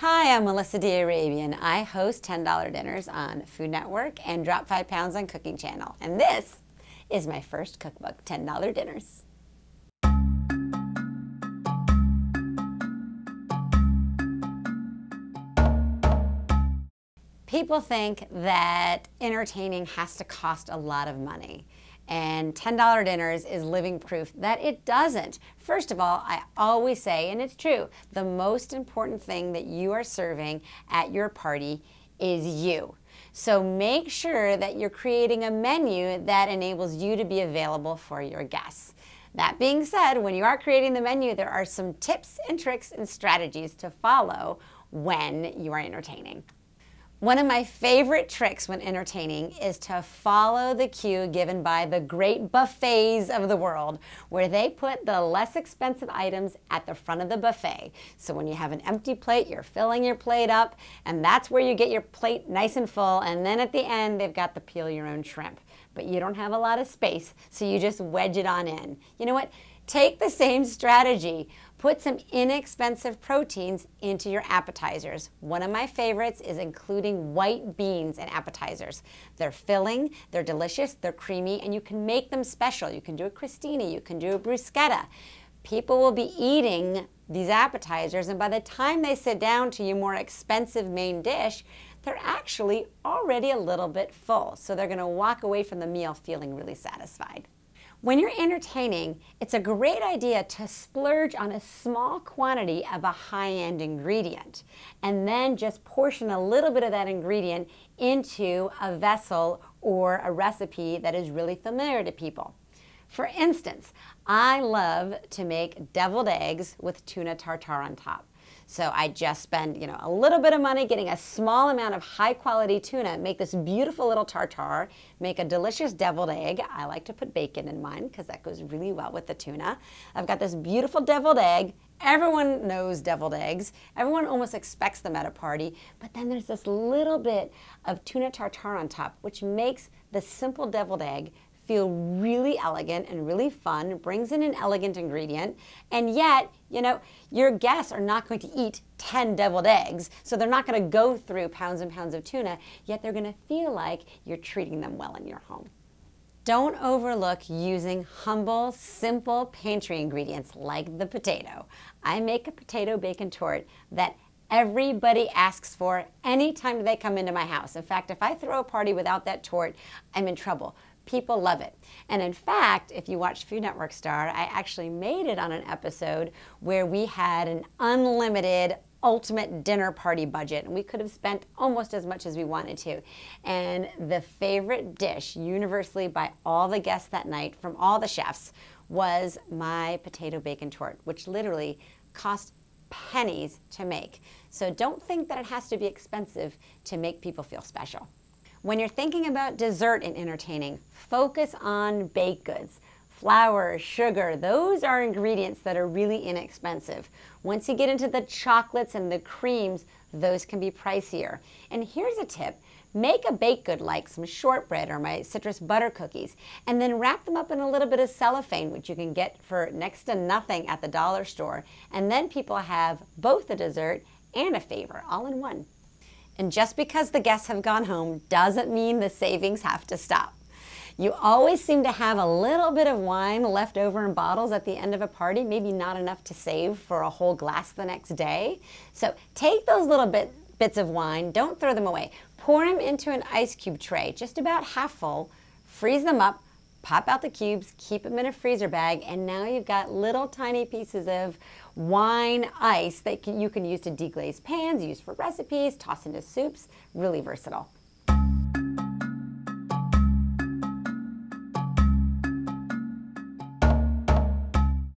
Hi, I'm Melissa the Arabian. I host $10 dinners on Food Network and Drop 5 Pounds on Cooking Channel. And this is my first cookbook, $10 Dinners. People think that entertaining has to cost a lot of money. And $10 dinners is living proof that it doesn't. First of all, I always say, and it's true, the most important thing that you are serving at your party is you. So make sure that you're creating a menu that enables you to be available for your guests. That being said, when you are creating the menu, there are some tips and tricks and strategies to follow when you are entertaining. One of my favorite tricks when entertaining is to follow the cue given by the great buffets of the world, where they put the less expensive items at the front of the buffet. So when you have an empty plate, you're filling your plate up, and that's where you get your plate nice and full, and then at the end, they've got the peel your own shrimp. But you don't have a lot of space, so you just wedge it on in. You know what? Take the same strategy. Put some inexpensive proteins into your appetizers. One of my favorites is including white beans in appetizers. They're filling, they're delicious, they're creamy, and you can make them special. You can do a crostini, you can do a bruschetta. People will be eating these appetizers, and by the time they sit down to your more expensive main dish, they're actually already a little bit full. So they're gonna walk away from the meal feeling really satisfied. When you're entertaining, it's a great idea to splurge on a small quantity of a high-end ingredient and then just portion a little bit of that ingredient into a vessel or a recipe that is really familiar to people. For instance, I love to make deviled eggs with tuna tartare on top. So I just spend, a little bit of money getting a small amount of high-quality tuna, make this beautiful little tartare, make a delicious deviled egg. I like to put bacon in mine because that goes really well with the tuna. I've got this beautiful deviled egg. Everyone knows deviled eggs. Everyone almost expects them at a party, but then there's this little bit of tuna tartare on top, which makes the simple deviled egg feel really elegant and really fun, brings in an elegant ingredient, and yet, your guests are not going to eat 10 deviled eggs, so they're not going to go through pounds and pounds of tuna, yet they're going to feel like you're treating them well in your home. Don't overlook using humble, simple pantry ingredients like the potato. I make a potato bacon torte that everybody asks for anytime they come into my house. In fact, if I throw a party without that torte, I'm in trouble. People love it. And in fact, if you watch Food Network Star, I actually made it on an episode where we had an unlimited ultimate dinner party budget, and we could have spent almost as much as we wanted to. And the favorite dish universally by all the guests that night from all the chefs was my potato bacon torte, which literally cost pennies to make. So don't think that it has to be expensive to make people feel special. When you're thinking about dessert in entertaining, focus on baked goods. Flour, sugar, those are ingredients that are really inexpensive. Once you get into the chocolates and the creams, those can be pricier. And here's a tip. Make a baked good like some shortbread or my citrus butter cookies, and then wrap them up in a little bit of cellophane, which you can get for next to nothing at the dollar store. And then people have both a dessert and a favor all in one. And just because the guests have gone home doesn't mean the savings have to stop. You always seem to have a little bit of wine left over in bottles at the end of a party, maybe not enough to save for a whole glass the next day. So take those little bits of wine, don't throw them away. Pour them into an ice cube tray, just about half full, freeze them up, pop out the cubes, keep them in a freezer bag, and now you've got little tiny pieces of wine ice that you can use to deglaze pans, use for recipes, toss into soups, really versatile.